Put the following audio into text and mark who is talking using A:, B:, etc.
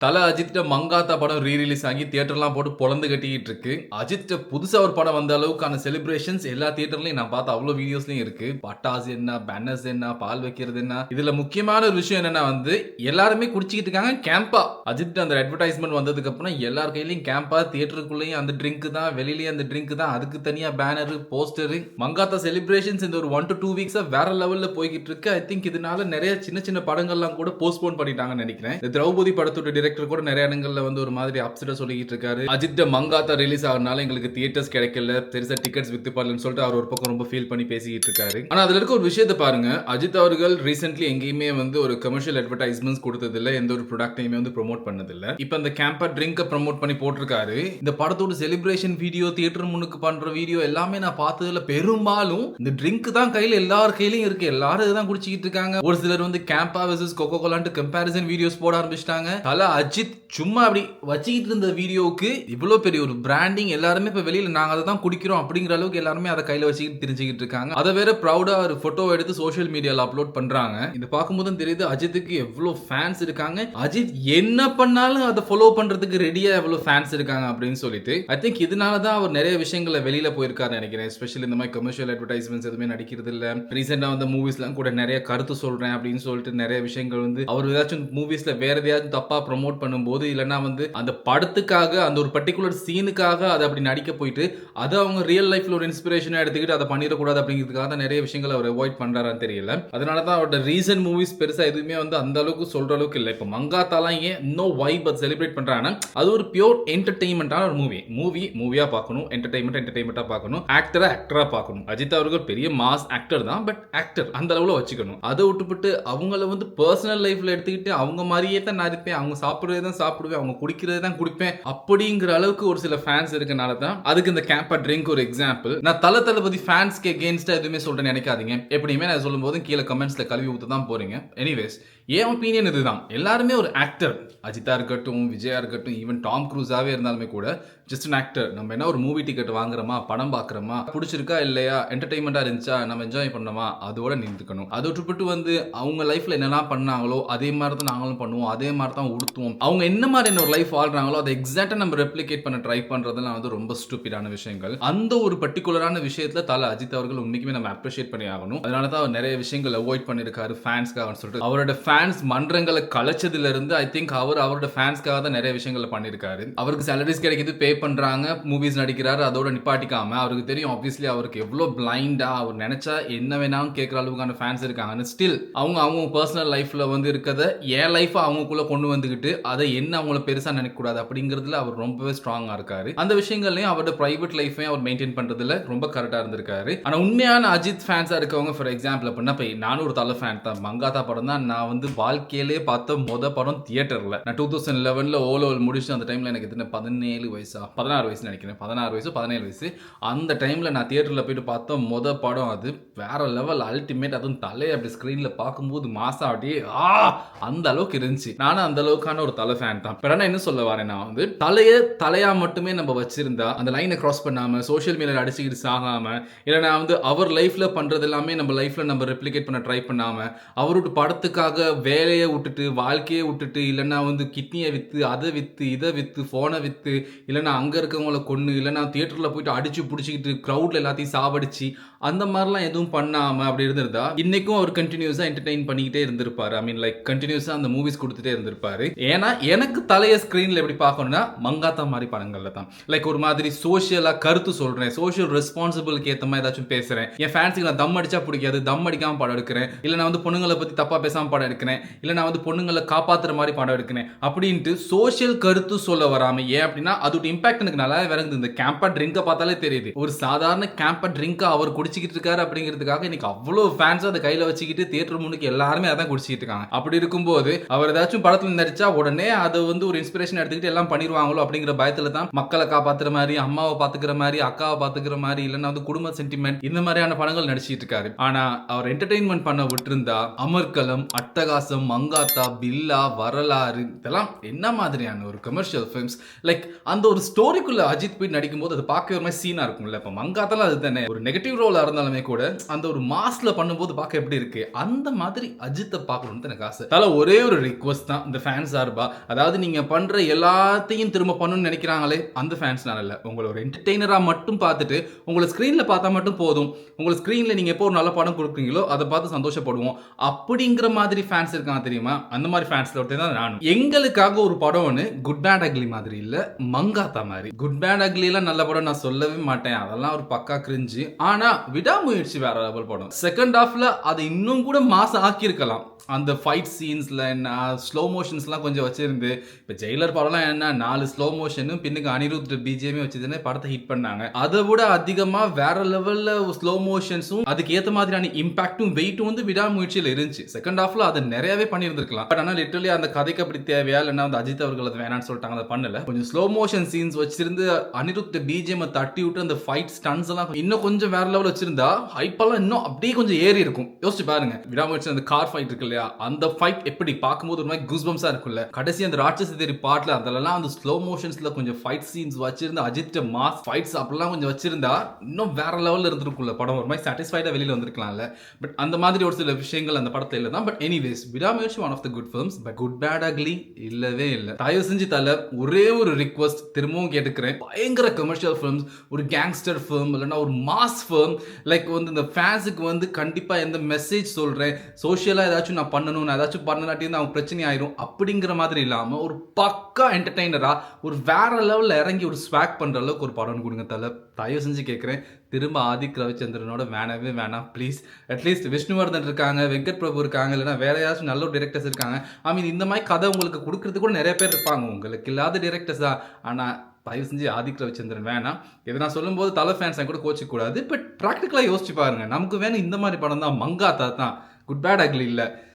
A: தல அஜித்ட மங்காத்தா படம் ரீ-ரிலீஸ் ஆகி தியேட்டர்லாம் போட்டு பொளந்து கட்டிக்கிட்டு இருக்கு. அஜித்ட புதுசா ஒரு படம் வந்த அளவுக்கான செலிப்ரேஷன்ஸ் எல்லா தியேட்டர்லயும் நான் பார்த்த அவ்வளோ வீடியோஸ்லயும் இருக்கு. பட்டாசு என்ன, பேனர்ஸ் என்ன, பால் வைக்கிறது என்ன. இதுல முக்கியமான ஒரு விஷயம் என்னன்னா எல்லாருமே குடிச்சிக்கிட்டு இருக்காங்க கேம்பா. அஜித் அந்த அட்வர்டைஸ்மெண்ட் வந்ததுக்கு அப்புறம் எல்லார் கையிலயும் கேம்பா, தியேட்டருக்குள்ளேயும் அந்த ட்ரிங்க் தான், வெளியிலயும் அந்த ட்ரிங்க் தான். அதுக்கு தனியா பேனர், போஸ்டர். மங்காத்தா செலிப்ரேஷன்ஸ் இந்த ஒரு 1 to 2 வீக்ஸா வேற லெவல்ல போய்கிட்டு இருக்கு. ஐ திங்க் இதனால நிறைய சின்ன சின்ன படங்கள்லாம் கூட போஸ்ட்போன் பண்ணிட்டாங்கன்னு நினைக்கிறேன். திரௌபதி படத்தோட டைரக்டர் கூட நிறைய இடங்கள்ல ஒரு மாதிரி அப்செட்டா சொல்லிட்டு இருக்காரு. அஜித் மங்காத்தா ரிலீஸ் ஆகுறனால எங்களுக்கு தியேட்டர்ஸ் கிடைக்கல, பெருசா டிக்கெட்ஸ் வித்து பண்ணலன்னு சொல்லிட்டு அவர் ஒரு பக்கம் ரொம்ப ஃபீல் பண்ணி பேசிட்டு இருக்காரு. ஆனா அதுல இருக்க ஒரு விஷயத்தை பாருங்க. அஜித் அவர்கள் ரீசென்ட்லி எங்கேயுமே ஒரு கமர்ஷியல் அட்வர்டைஸ்மெண்ட்ஸ் கொடுத்தது இல்ல, எந்த ஒரு ப்ராடக்ட்டையுமே ப்ரோமோட் பண்ணது இல்ல. இப்போ அந்த கேம்பா ட்ரிங்க் ப்ரோமோட் பண்ணி போட்டிருக்காரு. இந்த படத்தோட செலிப்ரேஷன் வீடியோ, தியேட்டர் முன்னுக்கு பண்ற வீடியோ எல்லாமே நான் பார்த்ததுல பெரும்பாலும் இந்த ட்ரிங்க் தான் கையில எல்லார் கையிலயும் இருக்கு. எல்லாரும் இதான் குடிச்சிட்டு இருக்காங்க. ஒரு சிலர் கேம்பா வெர்சஸ் கோகோ கோலான்ட்டு கம்பேரிசன் வீடியோஸ் போட ஆரம்பிச்சிட்டாங்க. தல அஜித் சும்மா அப்படி வச்சிக்கிட்டு இருந்த வீடியோவுக்கு இவ்வளவு பெரிய ஒரு பிராண்டிங். எல்லாருமே இப்ப வெளியில நாங்க அதை தான் குடிக்கிறோம் அப்படிங்கிற அளவுக்கு எல்லாருமே அதை கையில வச்சுக்கிட்டு தெரிஞ்சுக்கிட்டு இருக்காங்க. அதை வேற ப்ரௌடா ஒரு போட்டோ எடுத்து சோஷியல் மீடியால அப்லோட் பண்றாங்க. இது பார்க்கும்போது தெரியுது அஜித்துக்கு எவ்வளவு ஃபேன்ஸ் இருக்காங்க. அஜித் என்ன பண்ணாலும் அதை ஃபாலோ பண்றதுக்கு ரெடியா எவ்வளவு ஃபேன்ஸ் இருக்காங்க அப்படின்னு சொல்லிட்டு ஐ திங்க் இதனால தான் அவர் நிறைய விஷயங்களை வெளியில போயிருக்காரு நினைக்கிறேன். எஸ்பெஷலி இந்த மாதிரி கமர்ஷியல் அட்வர்டைஸ்மெண்ட்ஸ் எதுவுமே நடிக்கிறது இல்ல. ரீசெண்டா மூவிஸ்லாம் கூட நிறைய கருத்து சொல்றேன் அப்படின்னு சொல்லிட்டு நிறைய விஷயங்கள் அவர் ஏதாச்சும் மூவிஸ்ல வேற எதையாச்சும் தப்பா ப்ரோமோட் பண்ணும்போது, இல்லைன்னா அந்த படத்துக்காக அந்த ஒரு பர்டிகுலர் சீனுக்காக அதை அப்படி நடிக்க போயிட்டு அதை அவங்க ரியல் லைஃப்ல ஒரு இன்ஸ்பிரேஷனா எடுத்துக்கிட்டு அதை பண்ணிடக்கூடாது அப்படிங்கிறதுக்காக தான் நிறைய விஷயங்களை அவர் அவாய்ட் பண்றாரான்னு தெரியல. அதனால தான் அவரோட ரீசன்ட் மூவிஸ் பெருசா எதுவுமே அந்த அளவுக்கு சொல்ற அளவுக்கு இல்லை. இப்போ மங்காத்தாலாம் ஏன் இன்னும் வைப் அதை செலிப்ரேட் பண்றாங்கன்னா அது ஒரு பியூர் என்டர்டெயின்மெண்டான ஒரு மூவியா பார்க்கணும், என்டர்டெயின்மெண்டா பார்க்கணும், ஆக்டரா பார்க்கணும். அஜித் அவர்கள் பெரிய மாஸ் ஆக்டர் தான், பட் ஆக்டர் அந்த அளவுல வச்சுக்கணும். அதை விட்டுப்பட்டு அவங்கள பர்சனல் லைஃப்ல எடுத்துக்கிட்டு அவங்க மாதிரியே தான் நான் இருப்பேன், அவங்க சாப்பிடுறதே தான் சாப்பிடுவேன், அவங்க குடிக்கிறதே தான் குடிப்பேன் அப்படிங்கிற அளவுக்கு ஒரு சில ஃபேன்ஸ் இருக்கனால தான் அதுக்கு இந்த கேம்பா ட்ரிங்க் ஒரு எக்ஸாம்பிள். நான் தளபதி ஃபேன்ஸ்க்கு எகெயின்ஸ்டா எதுவுமே சொல்றேன்னு நினைக்காதீங்க. எப்படியுமே நான் சொல்லும் போது கீழே கமெண்ட்ஸ்ல கழுவி ஊத்த தான் போறீங்க. எனிவேஸ் என் ஒப்பீனியன் இதுதான். எல்லாருமே ஒரு ஆக்டர். அஜித்தா இருக்கட்டும், விஜயா இருக்கட்டும், ஈவன் டாம் க்ரூஸாவே இருந்தாலுமே கூட ஜஸ்ட் அன் ஆக்டர். நம்ம என்ன ஒரு மூவி டிக்கெட் வாங்குறோமா, படம் பார்க்குறோமா, பிடிச்சிருக்கா இல்லையா, என்டர்டைன்மெண்டா இருந்துச்சா, நம்ம என்ஜாய் பண்ணோமா, அதோட நின்றுக்கணும். அதை விட்டுப்பட்டு அவங்க லைஃப்ல என்னெல்லாம் பண்ணாங்களோ அதே மாதிரி தான் நாங்களும் பண்ணுவோம், அதே மாதிரி தான் உடுத்துவோம். அவங்க என்ன மாதிரி ஒரு லைஃப் வாழ்றாங்களோ அதை எக்ஸாக்டா நம்ம ரெப்ளிகேட் பண்ண ட்ரை பண்றதெல்லாம் ரொம்ப ஸ்டூபிடான விஷயங்கள். அந்த ஒரு பர்டிகுலரான விஷயத்துல தல அஜித் அவர்கள் உண்மைக்குமே நம்ம அப்ரிஷியேட் பண்ணி ஆகணும். அதனால தான் அவர் நிறைய விஷயங்கள் அவாய்ட் பண்ணிருக்காரு ஃபேன்ஸ்க்காக சொல்லிட்டு. அவரோட ஃபேன்ஸ் மன்றங்களை கலைச்சதுல இருந்து ஐ திங்க் அவரோட ஃபேன்ஸ்க்காக தான் நிறைய விஷயங்களை பண்ணிருக்காரு. அவருக்கு சேலரிஸ் கிடைக்குது, பே பண்றாங்க, மூவிஸ் நடிக்கிறாரு, அதோட நிப்பாட்டிக்காம அவருக்கு தெரியும் ஆப்வியஸ்லி அவருக்கு எவ்வளவு பிளைண்டா அவர் நினைச்சா என்ன வேணாலும் கேட்கிற அளவுக்கான ஃபேன்ஸ் இருக்காங்க. ஸ்டில் அவங்க பர்சனல் லைஃப்ல இருக்கத என் லைஃப் அவங்களுக்குள்ள கொண்டு வந்துகிட்டு அதை என்ன அவங்கள பெருசா நினைக்க கூடாது அப்படிங்கிறதுல அவர் ரொம்பவே ஸ்ட்ராங்கா இருக்காரு. அந்த விஷயங்கள்லயும் அவரோட பிரைவேட் லைஃபையும் அவர் மெயின்டைன் பண்றதுல ரொம்ப கரெக்டா இருந்திருக்காரு. ஆனா உண்மையான அஜித் ஃபேன்ஸா இருக்கவங்க ஃபார் எக்ஸாம்பிள் அப்படின்னா நானும் ஒரு தல ஃபேன் தான். மங்காத்தா படம் தான் நான் வாழ்க்கையிலே பார்த்த மொத படம் தியேட்டர்ல. நான் 2011 ஓலோல் முடிச்சு அந்த டைம்ல எனக்கு 17 வயசா 16 வயசு நினைக்கிறேன், 16 வயசு 17 வயசு. அந்த டைம்ல நான் தியேட்டர்ல போயிட்டு பார்த்த மொத படம் அது வேற லெவல் அல்டிமேட். அதுவும் தலையை அப்படி ஸ்கிரீன்ல பார்க்கும்போது மாசா அப்படியே அந்த அளவுக்கு இருந்துச்சு. நானும் அந்த அளவுக்கான ஒரு தலை ஃபேன் தான். நான் என்ன சொல்ல வரேன், நான் தலையா மட்டுமே நம்ம வச்சிருந்தா அந்த லைனை கிராஸ் பண்ணாம சோஷியல் மீடியால அடிச்சுக்கிட்டு சாகாம, இல்ல நான் அவர் லைஃப்ல பண்றது எல்லாமே நம்ம லைஃப்ல நம்ம ரெப்ளிகேட் பண்ண ட்ரை பண்ணாம அவரோட படத்துக்காக வேலையை விட்டுட்டு வாழ்க்கையை விட்டுட்டு, இல்லைன்னா கிட்னியை வித்து, அதை வித்து, இதை வித்து, போனை வித்து, இல்லைன்னா அங்க இருக்கவங்களை கொண்டு, இல்லைன்னா தியேட்டர்ல போயிட்டு அடிச்சு பிடிச்சிக்கிட்டு கிரௌட்ல எல்லாத்தையும் சாவடிச்சு அந்த மாதிரிலாம் எதுவும் பண்ணாம அப்படி இருந்திருந்தா இன்னைக்கும் அவர் கண்டினியூஸா என்டர்டெயின் பண்ணிக்கிட்டே இருந்திருப்பாரு. ஐ மீன் லைக் கண்டினியூஸா அந்த மூவிஸ் கொடுத்துட்டே இருந்திருப்பாரு. ஏன்னா எனக்கு தலைய ஸ்கிரீன்ல எப்படி பார்க்கணும்னா மங்காத்தா மாதிரி படங்கள்ல தான். லைக் ஒரு மாதிரி சோஷியலா கருத்து சொல்றேன், சோஷியல் ரெஸ்பான்சிபிலிட்டி ஏத்த மாதிரி ஏதாச்சும் பேசுறேன். என் ஃபேன்ஸுக்கு நான் தம் அடிச்சா பிடிக்காது, தம் அடிக்காம படம் எடுக்கிறேன், இல்ல நான் பொண்ணுங்களை பத்தி தப்பா பேசாம படம் எடுக்கிறேன், இல்ல நான் பொண்ணுங்களை காப்பாத்துற மாதிரி படம் எடுக்கிறேன் அப்படின்ட்டு சோஷியல் கருத்து சொல்ல வராம. ஏன் அப்படின்னா அதோட இம்பாக்ட் எனக்கு நல்லா விளங்குது. இந்த கேம்பா ட்ரிங்கை பார்த்தாலே தெரியுது. ஒரு சாதாரண கேம்பா ட்ரிங்கை அவர் குடிச்சிக்கிட்டு இருக்காரு அப்படிங்கிறதுக்காக இன்னைக்கு அவ்வளவு ஃபேன்ஸ் அதை கையில வச்சுக்கிட்டு தியேட்டர் முன்னுக்கு எல்லாருமே அதான் குடிச்சிட்டு இருக்காங்க. அப்படி இருக்கும்போது அவர் ஏதாச்சும் படத்துல நடிச்சா உடனே அதை ஒரு இன்ஸ்பிரேஷன் எடுத்துக்கிட்டு எல்லாம் பண்ணிடுவாங்களோ அப்படிங்கிற பயத்துல தான் மக்களை காப்பாத்துற மாதிரி, அம்மாவை பாத்துக்கிற மாதிரி, அக்காவை பாத்துக்கிற மாதிரி, இல்லைன்னா குடும்ப சென்டிமெண்ட் இந்த மாதிரியான படங்கள் நடிச்சிட்டு இருக்காரு. ஆனா அவர் என்டர்டெயின்மெண்ட் பண்ண விட்டுருந்தா அமர்கலம், அட்டகாசம், மங்காத்தா, பில்லா, வரலாறு, இதெல்லாம் என்ன மாதிரியான ஒரு கமர்ஷியல் ஃபிலிம்ஸ். லைக் அந்த ஒரு ஸ்டோரிக்குள்ள அஜித் போய் நடிக்கும்போது அது பார்க்கவே ஒரு மாதிரி சீனா இருக்கும்ல. இப்போ மங்காத்தால அதுதானே ஒரு நெகட்டிவ் ரோலா இருந்தாலுமே கூட அந்த ஒரு மாஸ்ல பண்ணும்போது பார்க்க எப்படி இருக்கு, அந்த மாதிரி அஜித்தை பார்க்கணும்னு எனக்கு ஆசை. தல ஒரே ஒரு ரிக்வஸ்ட் தான் இந்த ஃபேன்ஸ் சார்பா. அதாவது நீங்க பண்ற எல்லாத்தையும் திரும்ப பண்ணணும்னு நினைக்கிறாங்களே அந்த ஃபேன்ஸ்னால இல்ல. உங்களை ஒரு என்டர்டெய்னரா மட்டும் பார்த்துட்டு உங்களை ஸ்க்ரீன்ல பார்த்தா மட்டும் போதும். உங்களை ஸ்க்ரீன்ல நீங்க எப்போ ஒரு நல்ல படம் கொடுக்குறீங்களோ அதை பார்த்து சந்தோஷப்படுவோம் அப்படிங்கிற மாதிரி ஃபேன்ஸ் இருக்காங்க தெரியுமா. அந்த மாதிரி ஃபேன்ஸ்ல ஒருத்தர் தான் நானும். எங்களுக்காக ஒரு படம்னு குட் பேட் அக்லி மாதிரி இல்ல, மங்காத்தா மாதிரி. குட் பேட் அக்லி எல்லாம் நல்ல படம் நான் சொல்லவே மாட்டேன், அதெல்லாம் ஒரு பக்கா கிரிஞ்சு. ஆனா விடாமுயற்சி வேற லெவல் படம். செகண்ட் ஹாஃப்ல அதை இன்னும் கூட மாசம் ஆக்கியிருக்கலாம். அந்த ஃபைட் சீன்ஸ்ல என்ன ஸ்லோ மோஷன்ஸ்லாம் கொஞ்சம் வச்சிருந்து. இப்போ ஜெயிலர் படம்லாம் என்ன 4 ஸ்லோ மோஷனும் பின்னுக்கு அனிருத் பிஜிஎம் வச்சுதானே படத்தை ஹிட் பண்ணாங்க. அதை விட அதிகமா வேற லெவல்ல ஸ்லோ மோஷன்ஸும் அதுக்கு ஏற்ற மாதிரியான இம்பாக்டும் வெயிட்டும் வந்து விடாமுயற்சியில் இருந்துச்சு. செகண்ட் ஹாஃப்ல அதை நிறையவே பண்ணியிருந்திருக்கலாம். பட் ஆனால் லிட்டரலி அந்த கதைக்கு அப்படி தேவையா இல்லைன்னா வந்து அஜித் அவர்கள் அதை வேணான்னு சொல்லிட்டாங்க, அதை பண்ணல. கொஞ்சம் ஸ்லோ மோஷன் சீன்ஸ் வச்சிருந்து அனிருத் பிஜிஎம் தட்டி விட்டு அந்த ஃபைட் ஸ்டன்ஸ் எல்லாம் இன்னும் கொஞ்சம் வேற லெவல் வச்சிருந்தா ஹைப்பெல்லாம் இன்னும் அப்படியே கொஞ்சம் ஏறி இருக்கும். யோசிச்சு பாருங்க, விடாமுயற்சி அந்த கார் ஃபைட் இருக்கு இல்லையா, அந்த ஃபைட் எப்படி பார்க்கும்போது ஒரு மாதிரி கூஸ்பம்ஸா இருக்குல்ல. கடைசி அந்த ராட்சசி தேரி பாட்டுல அதெல்லாம் அந்த ஸ்லோ மோஷன்ஸ்ல கொஞ்சம் ஃபைட் சீன்ஸ் வச்சிருந்தா அஜித் மாஸ் ஃபைட்ஸ் அப்படிலாம் கொஞ்சம் வச்சிருந்தா இன்னும் வேற லெவல்ல இருந்திருக்கும்ல படம். ஒரு மாதிரி சாட்டிஸ்ஃபைடா வெளியில வந்திருக்கலாம்ல. பட் அந்த மாதிரி ஒரு சில விஷயங்கள் அந்த படத்துல இல்ல தான். But anyways Vidaamuyarchi one of the good films. But good bad ugly இல்லவே இல்லை. தயவு செஞ்சு தல ஒரே ஒரு ரிக்வஸ்ட் திரும்பவும் கேட்டுக்கிறேன். பயங்கர கமர்ஷியல் ஃபிலிம்ஸ், ஒரு கேங்ஸ்டர் ஃபிலிம் இல்லைன்னா ஒரு மாஸ் ஃபிலிம், லைக் வந்து இந்த ஃபேன்ஸுக்கு வந்து கண்டிப்பா எந்த மெசேஜ் சொல்றேன், சோஷியலா ஏதாச்சும் நான் பண்ணணும், நான் ஏதாச்சும் பண்ணலாட்டி அவங்க பிரச்சனை ஆயிரும் அப்படிங்கிற மாதிரி இல்லாம ஒரு பக்கா என்டர்டெய்னரா ஒரு வேற லெவல்ல இறங்கி ஒரு ஸ்வாக் பண்ற அளவுக்கு ஒரு படம் கொடுங்க தல. தயவு செஞ்சு கேட்கிறேன். திரும்ப ஆதிக் ரவிச்சந்திரனோட வேணவே வேணாம் ப்ளீஸ். அட்லீஸ்ட் விஷ்ணுவர்தன் இருக்காங்க, வெங்கட் பிரபு இருக்காங்க, இல்லைன்னா வேற யாராச்சும் நல்ல ஒரு டிரெக்டர்ஸ் இருக்காங்க. ஐ மீன் இந்த மாதிரி கதை உங்களுக்கு கொடுக்கறது கூட நிறைய பேர் இருப்பாங்க, உங்களுக்கு இல்லாத டிரெக்டர்ஸ் தான். ஆனா தயவு செஞ்சு ஆதிக் ரவிச்சந்திரன் வேணாம். இதை நான் சொல்லும்போது தலை ஃபேன்ஸ் கூட கோச்சிக்க கூடாது. பட் ப்ராக்டிக்கலா யோசிச்சு பாருங்க, நமக்கு வேணும் இந்த மாதிரி படம் தான் மங்காத்தா தான், குட் பேட் அக்லி இல்லை.